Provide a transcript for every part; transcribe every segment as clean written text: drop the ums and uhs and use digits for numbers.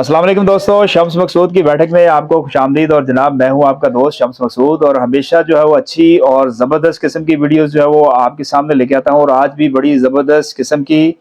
अस्सलाम वालेकुम दोस्तों, शम्स मकसूद की बैठक में आपको खुशामदीद। और जनाब मैं हूं आपका दोस्त शम्स मकसूद, और हमेशा जो है वो अच्छी और ज़बरदस्त किस्म की वीडियोस जो है वो आपके सामने लेके आता हूं। और आज भी बड़ी ज़बरदस्त किस्म की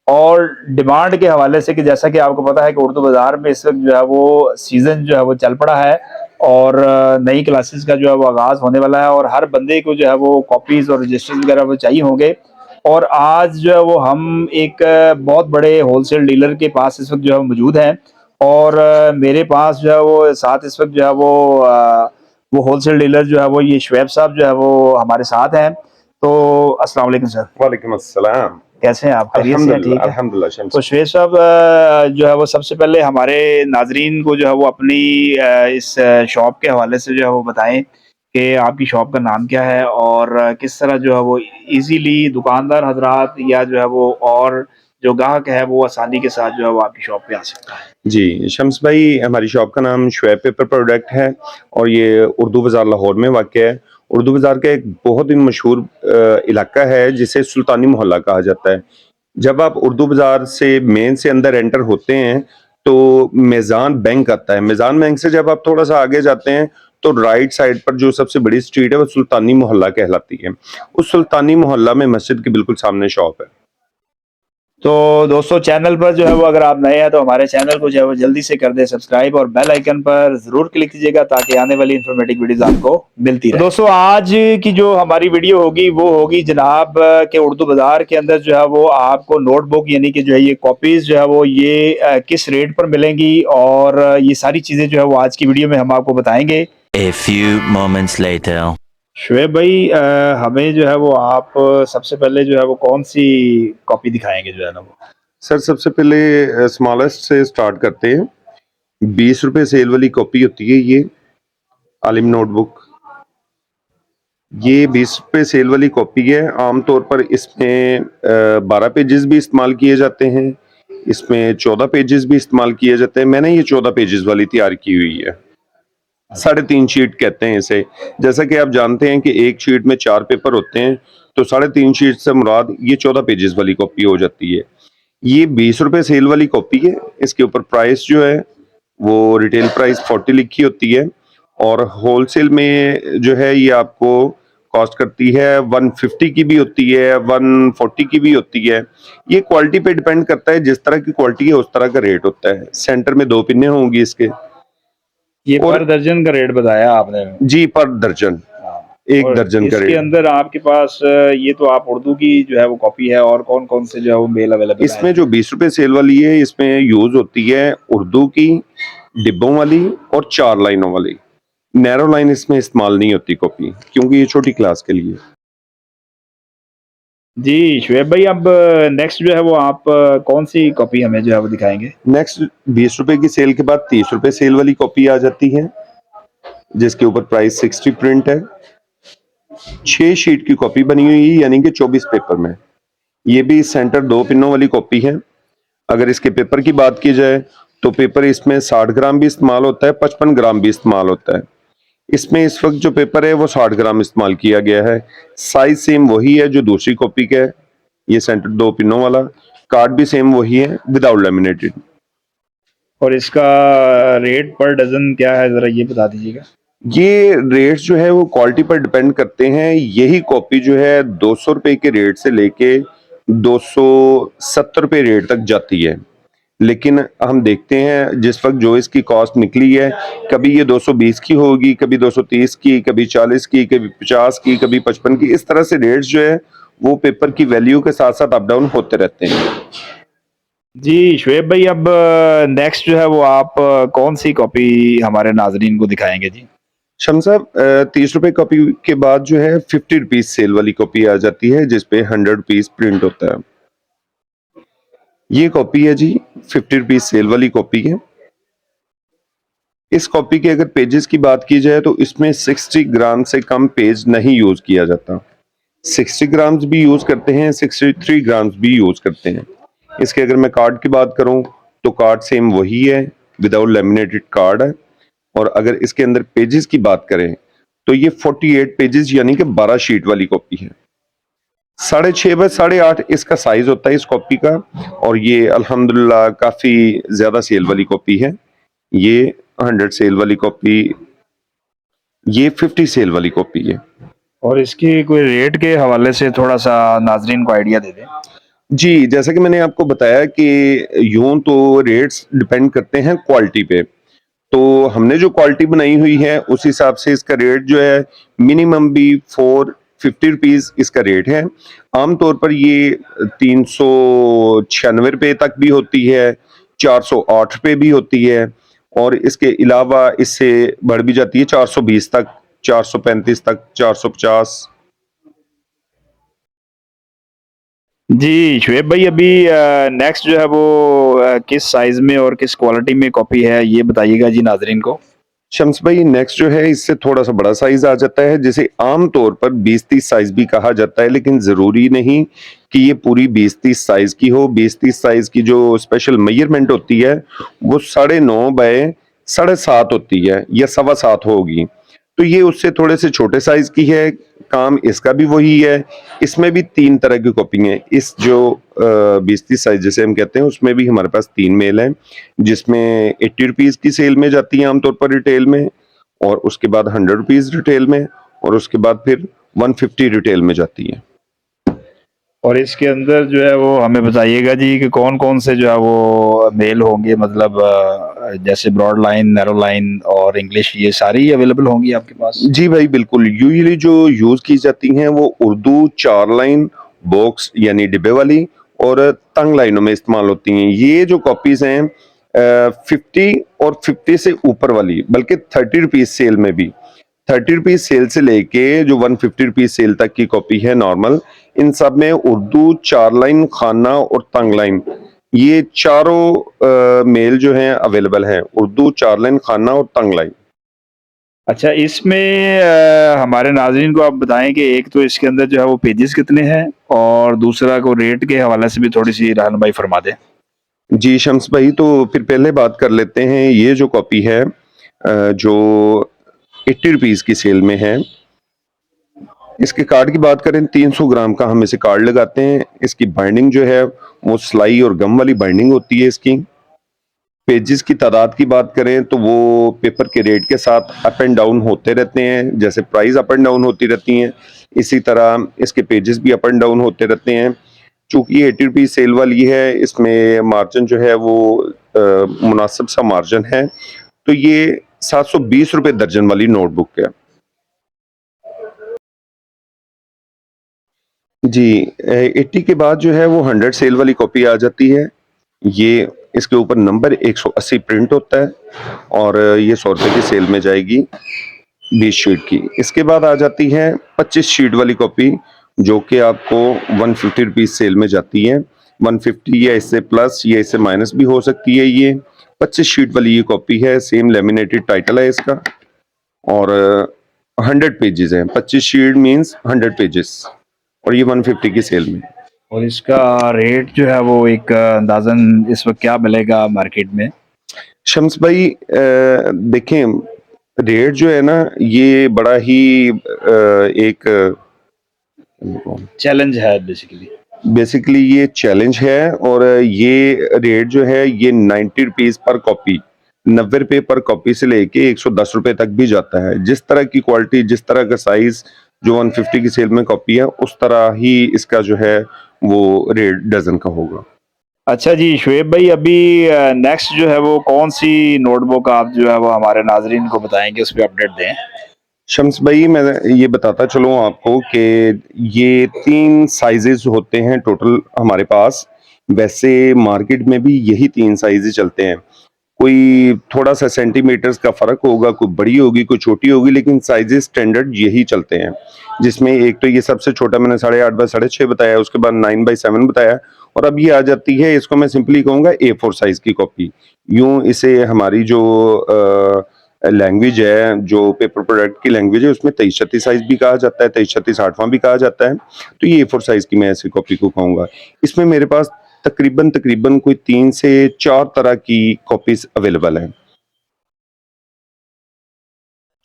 और डिमांड के हवाले से, कि जैसा कि आपको पता है कि उर्दू बाज़ार में इस वक्त जो है वो सीज़न जो है वो चल पड़ा है, और नई क्लासेस का जो है वो आगाज़ होने वाला है, और हर बंदे को जो है वो कॉपीज़ और रजिस्टर्स वगैरह वो चाहिए होंगे। और आज जो है वो हम एक बहुत बड़े होलसेल डीलर के पास इस वक्त जो है मौजूद हैं। और मेरे पास जो है वो साथ इस वक्त जो है वो होलसेल डीलर जो है वो ये शुएब साहब जो है वो हमारे साथ हैं। तो अस्सलाम वालेकुम सर। वालेकुम अस्सलाम। कैसे हैं आप? खैरियत से हैं? ठीक है। अल्हम्दुलिल्लाह तो शम्स। शुएब साहब जो है वो सबसे पहले हमारे नाजरीन को जो है वो अपनी इस शॉप के हवाले से जो है वो बताएं कि आपकी शॉप का नाम क्या है, और किस तरह जो है वो इजीली दुकानदार हजरात या जो है वो और जो ग्राहक है वो आसानी के साथ जो है वो आपकी शॉप पे आ सकता है। जी, शम्स भाई, हमारी शॉप का नाम शुएब पेपर प्रोडक्ट है और ये उर्दू बाज़ार लाहौर में वाक़या है। उर्दू बाज़ार का एक बहुत ही मशहूर इलाका है जिसे सुल्तानी मोहल्ला कहा जाता है। जब आप उर्दू बाज़ार से मेन से अंदर एंटर होते हैं तो मीज़ान बैंक आता है। मीज़ान बैंक से जब आप थोड़ा-सा आगे जाते हैं तो राइट साइड पर जो सबसे बड़ी स्ट्रीट है वो सुल्तानी मोहल्ला कहलाती है। उस सुल्तानी मोहल्ला में मस्जिद के बिल्कुल सामने शॉप है। तो दोस्तों, चैनल पर जो है वो अगर आप नए हैं तो हमारे चैनल को जो है वो जल्दी से कर दें सब्सक्राइब, और बेल आइकन पर जरूर क्लिक कीजिएगा ताकि आने वाली इन्फॉर्मेटिव वीडियोस आपको मिलती रहे। तो दोस्तों, आज की जो हमारी वीडियो होगी वो होगी जनाब के उर्दू बाजार के अंदर जो है वो आपको नोटबुक यानी कि जो है ये कॉपीज जो है वो ये किस रेट पर मिलेंगी, और ये सारी चीजें जो है वो आज की वीडियो में हम आपको बताएंगे। A few moments later. Shoaib भाई, हमें जो है वो आप सबसे पहले जो है वो कौन सी कॉपी दिखाएंगे जो है ना वो? सर, सबसे पहले स्मॉलेस्ट से स्टार्ट करते हैं। 20 रुपए सेल वाली कॉपी होती है ये, आलिम नोटबुक। ये 20 रुपए सेल वाली कॉपी है। आमतौर पर इसमें 12 पेजेस भी इस्तेमाल किए जाते हैं, इसमें 14 पेजेस भी इस्तेमाल किए जाते हैं। मैंने ये 14 पेजेस वाली तैयार की हुई है। 3.5 शीट कहते हैं इसे। जैसा कि आप जानते हैं कि एक शीट में 4 पेपर होते हैं, तो 3.5 शीट से मुराद ये 14 पेजेस वाली कॉपी हो जाती है। ये 20 रुपए सेल वाली कॉपी है। इसके ऊपर प्राइस जो है वो रिटेल प्राइस 40 लिखी होती है, और होलसेल में जो है ये आपको कॉस्ट करती है 150 की भी होती है, 140 की भी होती है। ये क्वालिटी पे डिपेंड करता है, जिस तरह की क्वालिटी है उस तरह का रेट होता है। सेंटर में 2 पिनें होंगी इसके। ये और पर दर्जन का रेट बताया आपने। जी, पर दर्जन, हाँ। एक और दर्जन का इसके रेट। अंदर आपके पास ये तो आप उर्दू की जो है वो कॉपी है, और कौन कौन से जो है वो मेल अवेलेबल है? इसमें जो 20 रुपए सेल वाली है, इसमें यूज होती है उर्दू की, डिब्बों वाली और 4 लाइनों वाली। नैरो लाइन इसमें इस्तेमाल नहीं होती कॉपी, क्योंकि ये छोटी क्लास के लिए। जी शुएब भाई, अब नेक्स्ट जो है वो आप कौन सी कॉपी हमें जो है वो दिखाएंगे? नेक्स्ट 20 रुपए की सेल के बाद 30 रुपए सेल वाली कॉपी आ जाती है, जिसके ऊपर प्राइस 60 प्रिंट है। 6 शीट की कॉपी बनी हुई है, यानी कि 24 पेपर में। ये भी सेंटर 2 पिनों वाली कॉपी है। अगर इसके पेपर की बात की जाए तो पेपर इसमें 60 ग्राम भी इस्तेमाल होता है, 55 ग्राम भी इस्तेमाल होता है। इसमें इस वक्त जो पेपर है वो 60 ग्राम इस्तेमाल किया गया है। साइज सेम वही है जो दूसरी कॉपी का है, ये सेंटर 2 पिनों वाला। कार्ड भी सेम वही है, विदाउट लैमिनेटेड। और इसका रेट पर डजन क्या है, जरा ये बता दीजिएगा। ये रेट जो है वो क्वालिटी पर डिपेंड करते हैं। यही कॉपी जो है 200 रुपए के रेट से लेके 270 रुपए रेट तक जाती है। लेकिन हम देखते हैं जिस वक्त जो इसकी कॉस्ट निकली है, कभी ये 220 की होगी, कभी 230 की, कभी 40 की, कभी 50 की, कभी 55 की। इस तरह से रेट्स जो है वो पेपर की वैल्यू के साथ साथ अप डाउन होते रहते हैं। जी शुएब भाई, अब नेक्स्ट जो है वो आप कौन सी कॉपी हमारे नाजरीन को दिखाएंगे जी? शम्स साहब, 30 रुपए कॉपी के बाद जो है 50 रुपीज सेल वाली कॉपी आ जाती है, जिसपे 100 रुपीज प्रिंट होता है। ये कॉपी है जी, 50 रुपीज सेल वाली कॉपी है। इस कॉपी के अगर पेजेस की बात की जाए तो इसमें 60 ग्राम से कम पेज नहीं यूज किया जाता। 60 ग्राम्स भी यूज करते हैं, 63 ग्राम्स भी यूज करते हैं। इसके अगर मैं कार्ड की बात करूं तो कार्ड सेम वही है, विदाउट लैमिनेटेड कार्ड है। और अगर इसके अंदर पेजेस की बात करें तो ये 48 पेजेस यानी कि 12 शीट वाली कॉपी है। 6.5 बाय 8.5 इसका साइज होता है इस कॉपी का। और ये अल्हम्दुलिल्लाह काफी ज्यादा सेल वाली कॉपी है। ये 100 सेल वाली कॉपी, ये 50 सेल वाली कॉपी है। और इसकी कोई रेट के हवाले से थोड़ा सा नाजरीन को आइडिया दे दें। जी, जैसा कि मैंने आपको बताया कि यूं तो रेट्स डिपेंड करते हैं क्वालिटी पे। तो हमने जो क्वालिटी बनाई हुई है उस हिसाब से इसका रेट जो है मिनिमम भी 450 रुपीज इसका रेट है। आमतौर पर ये 396 रुपये तक भी होती है, 408 रुपये भी होती है, और इसके अलावा इससे बढ़ भी जाती है 420 तक, 435 तक, 450। जी शुएब भाई, अभी नेक्स्ट जो है वो किस साइज में और किस क्वालिटी में कॉपी है ये बताइएगा जी नाजरीन को। शम्स भाई, नेक्स्ट जो है इससे थोड़ा सा बड़ा साइज आ जाता है, जिसे आम तौर पर 20-30 साइज भी कहा जाता है, लेकिन जरूरी नहीं कि ये पूरी 20-30 साइज की हो। 20-30 साइज की जो स्पेशल मेजरमेंट होती है वो 9.5 बाय 7.5 होती है या 7.25 होगी। तो ये उससे थोड़े से छोटे साइज की है। काम इसका भी वही है। इसमें भी 3 तरह की कॉपी है। इस जो 20-30 साइज जैसे हम कहते हैं उसमें भी हमारे पास 3 मेल हैं, जिसमें 80 रुपीज की सेल में जाती है आमतौर पर रिटेल में, और उसके बाद 100 रुपीज रिटेल में, और उसके बाद फिर 150 रिटेल में जाती है। और इसके अंदर जो है वो हमें बताइएगा जी कि कौन कौन से जो है वो मेल होंगे, मतलब जैसे ब्रॉड लाइन, नैरो लाइन और इंग्लिश, ये सारी अवेलेबल होंगी आपके पास। जी भाई बिल्कुल। यूजुअली जो यूज की जाती हैं वो उर्दू 4 लाइन, बॉक्स यानी डिब्बे वाली, और तंग लाइनों में इस्तेमाल होती हैं। ये जो कॉपीज हैं 50 और 50 से ऊपर वाली, बल्कि 30 रुपीज सेल में भी, 30 रुपीज सेल से लेके जो 150 रुपीज सेल तक की कॉपी है नॉर्मल, इन सब में उर्दू 4 लाइन, खाना और तंग लाइन, ये चारों मेल जो हैं अवेलेबल हैं। उर्दू 4 लाइन, खाना और तंग लाइन। अच्छा, इसमें हमारे नाज़रीन को आप बताएं कि एक तो इसके अंदर जो है वो पेजेस कितने हैं, और दूसरा को रेट के हवाले से भी थोड़ी-सी रहनुमाई फरमा दें। जी शम्स भाई, तो फिर पहले बात कर लेते हैं। ये जो कॉपी है जो 80 रुपीज की सेल में है, इसके कार्ड की बात करें 300 ग्राम का हम इसे कार्ड लगाते हैं। इसकी बाइंडिंग जो है वो सिलाई और गम वाली बाइंडिंग होती है इसकी। पेजेस की तादाद की बात करें तो वो पेपर के रेट के साथ अप एंड डाउन होते रहते हैं। जैसे प्राइस अप एंड डाउन होती रहती हैं, इसी तरह इसके पेजेस भी अप एंड डाउन होते रहते हैं। चूंकि ये 80 रुपीज सेल वाली है, इसमें मार्जिन जो है वो मुनासिब सा मार्जिन है। तो ये 720 रुपए दर्जन वाली नोटबुक है। जी 80 के बाद जो है वो 100 सेल वाली कॉपी आ जाती है। ये इसके ऊपर नंबर 180 प्रिंट होता है, और ये 100 रुपए की सेल में जाएगी 20 शीट की। इसके बाद आ जाती है 25 शीट वाली कॉपी, जो कि आपको 150 रुपीज सेल में जाती है। 150 या इससे प्लस या इससे माइनस भी हो सकती है। ये 25 शीट वाली ये कॉपी है। सेम लेमिनेटेड टाइटल है इसका, और 100 पेजेस हैं। 25 शीट मींस 100 पेजेस, और ये 150 की सेल में। और इसका रेट जो है वो एक अंदाज़न इस वक़्त क्या मिलेगा मार्केट में? शम्स भाई देखें, रेट जो है ना ये बड़ा ही एक चैलेंज है बेसिकली। बेसिकली ये चैलेंज है। और ये रेट जो है ये 90 रुपीज पर कॉपी, 90 रुपए पर कॉपी से लेके 110 रुपए तक भी जाता है। जिस तरह की क्वालिटी, जिस तरह का साइज जो 150 की सेल में कॉपी है, उस तरह ही इसका जो है वो रेट डजन का होगा। अच्छा जी शुएब भाई, अभी नेक्स्ट जो है वो कौन-सी नोटबुक आप जो है वो हमारे नाज़रीन को बताएँगे, उस पे अपडेट दें? शम्स भाई, मैं ये बताता चलूँ आपको कि ये 3 साइजेस होते हैं टोटल हमारे पास। वैसे मार्केट में भी यही 3 साइज़ ही चलते हैं। कोई थोड़ा-सा सेंटीमीटर्स का फ़र्क होगा, कोई बड़ी होगी, कोई छोटी होगी, लेकिन साइजेस स्टैंडर्ड यही चलते हैं। जिसमें एक तो ये सबसे छोटा मैंने 8.5 बाय 6.5 बताया, उसके बाद 9 बाय 7 बताया, और अब ये आ जाती है, इसको मैं सिंपली कहूँगा A4 साइज़ की कॉपी। यूँ इसे हमारी जो लैंग्वेज है, जो पेपर प्रोडक्ट की लैंग्वेज है, उसमें 23-36 साइज़ भी कहा जाता है, 23-36 8वां भी कहा जाता है। तो ये A4 साइज़ की मैं ऐसी कॉपी को कहूँगा। इसमें मेरे पास तकरीबन कोई 3 से 4 तरह की कॉपीज अवेलेबल हैं।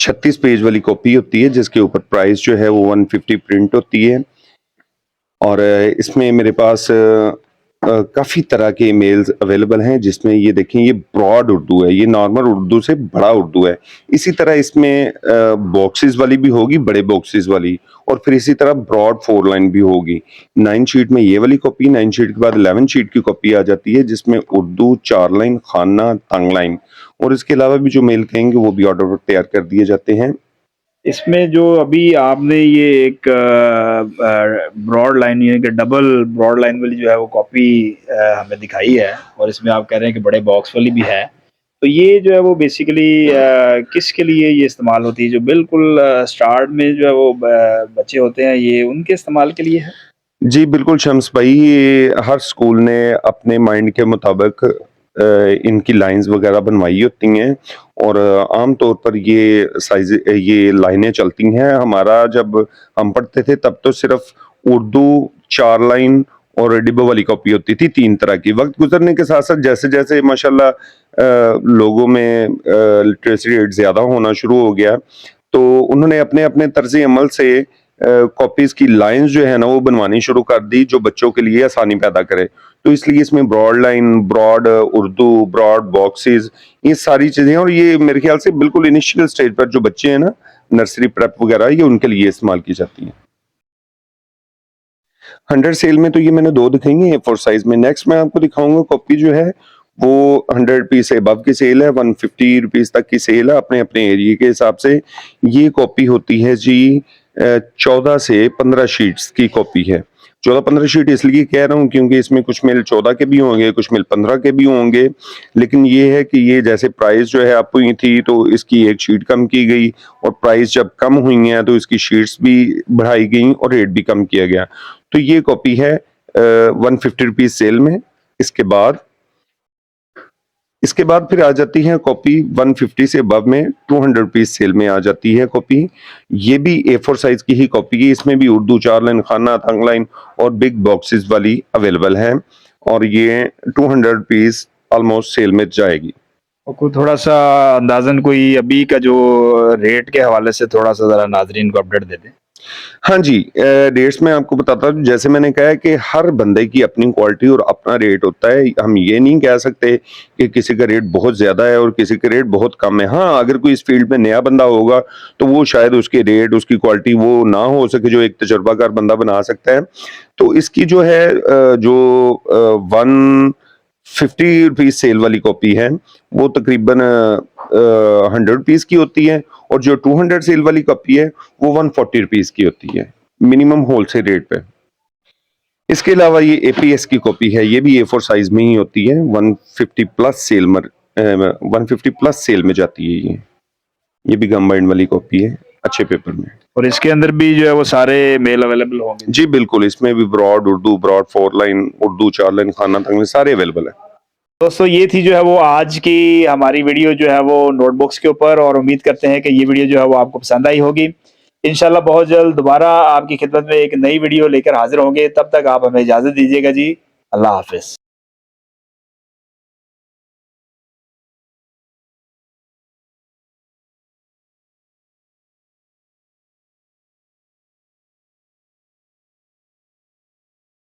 36 पेज वाली कॉपी होती है, जिसके ऊपर प्राइस जो है वो 150 प्रिंट होती है। और इसमें मेरे पास काफ़ी तरह के ईमेल्स अवेलेबल हैं, जिसमें ये देखें, ये ब्रॉड उर्दू है, ये नॉर्मल उर्दू से बड़ा उर्दू है। इसी तरह इसमें बॉक्सेस वाली भी होगी, बड़े बॉक्सेस वाली, और फिर इसी तरह ब्रॉड 4 लाइन भी होगी। 9 शीट में ये वाली कॉपी, 9 शीट के बाद 11 शीट की कॉपी आ जाती है, जिसमें उर्दू 4 लाइन, खाना, तंग लाइन, और इसके अलावा भी जो मेल कहेंगे वो भी ऑर्डर पर तैयार कर दिए जाते हैं। इसमें जो अभी आपने ये एक ब्रॉड लाइन यानी कि डबल ब्रॉड लाइन वाली जो है वो कॉपी हमें दिखाई है, और इसमें आप कह रहे हैं कि बड़े बॉक्स वाली भी है, तो ये जो है वो बेसिकली किसके लिए ये इस्तेमाल होती है? जो बिल्कुल स्टार्ट में जो है वो बच्चे होते हैं, ये उनके इस्तेमाल के लिए है? जी बिल्कुल शम्स भाई, ये हर स्कूल ने अपने माइंड के मुताबिक इनकी लाइंस वगैरह बनवाई होती हैं, और आम तौर पर ये लाइनें चलती हैं। हमारा जब हम पढ़ते थे तब तो सिर्फ उर्दू 4 लाइन और डिब्बे वाली कॉपी होती थी, 3 तरह की। वक्त गुजरने के साथ साथ जैसे जैसे माशाल्लाह लोगों में लिटरेसी रेट ज़्यादा होना शुरू हो गया, तो उन्होंने अपने अपने तर्ज अमल से कॉपीज की लाइंस जो है ना वो बनवानी शुरू कर दी, जो बच्चों के लिए आसानी पैदा करे। तो इसलिए इसमें ब्रॉड लाइन, ब्रॉड उर्दू, ब्रॉड बॉक्सेस, ये सारी चीजें, और ये मेरे ख्याल से बिल्कुल इनिशियल स्टेज पर जो बच्चे हैं ना, नर्सरी प्रेप वगैरह, ये उनके लिए इस्तेमाल की जाती है। 100 सेल में तो ये मैंने 2 दिखाई है A4 साइज में। नेक्स्ट मैं आपको दिखाऊंगा कॉपी जो है वो 100 पीस से अबव की सेल है, 150 रुपीज तक की सेल है, अपने अपने एरिया के हिसाब से। ये कॉपी होती है जी 14 से 15 शीट्स की कॉपी है। 14-15 शीट इसलिए कह रहा हूँ क्योंकि इसमें कुछ मेल 14 के भी होंगे, कुछ मेल 15 के भी होंगे, लेकिन ये है कि ये जैसे प्राइस जो है अप हुई थी तो इसकी एक शीट कम की गई, और प्राइस जब कम हुई है तो इसकी शीट्स भी बढ़ाई गई और रेट भी कम किया गया। तो ये कॉपी है 150 रुपीज सेल में। इसके बाद फिर आ जाती है कॉपी 150 से अबव में 200 रुपीज सेल में आ जाती है कॉपी। ये भी A4 साइज की ही कॉपी है, इसमें भी उर्दू 4 लाइन, खाना, तंग लाइन और बिग बॉक्सेस वाली अवेलेबल है, और ये 200 रुपीज ऑलमोस्ट सेल में जाएगी। और कोई थोड़ा सा अंदाजन कोई अभी का जो रेट के हवाले से थोड़ा सा जरा नाजरीन को अपडेट दे दें। हाँ जी, रेट्स मैं आपको बताता हूँ। जैसे मैंने कहा है कि हर बंदे की अपनी क्वालिटी और अपना रेट होता है। हम ये नहीं कह सकते कि किसी का रेट बहुत ज़्यादा है और किसी का रेट बहुत कम है। हाँ, अगर कोई इस फील्ड में नया बंदा होगा तो वो शायद उसके रेट, उसकी क्वालिटी वो ना हो सके जो एक तजुर्बाकार बंदा बना सकता है। तो इसकी जो है 150 रुपीज सेल वाली कॉपी है वो तकरीबन 100 रुपीज की होती है, और जो 200 सेल वाली कॉपी है वो 140 रुपीज की होती है मिनिमम होलसेल रेट पे। इसके अलावा ये APS की कॉपी है, ये भी A4 साइज में ही होती है, 150 प्लस सेल में जाती है। ये भी गम बाइंड वाली कॉपी है, अच्छे पेपर में। और इसके अंदर भी जो है वो सारे मेल अवेलेबल होंगे? जी बिल्कुल, इसमें भी ब्रॉड उर्दू, ब्रॉड 4 लाइन, उर्दू 4 लाइन, खाना तंग सारे अवेलेबल है। दोस्तों ये थी जो है वो आज की हमारी वीडियो जो है वो नोटबुक्स के ऊपर, और उम्मीद करते हैं कि ये वीडियो जो है वो आपको पसंद आई होगी। इंशाल्लाह बहुत जल्द दोबारा आपकी खिदमत में एक नई वीडियो लेकर हाजिर होंगे। तब तक आप हमें इजाजत दीजिएगा जी। अल्लाह हाफिज।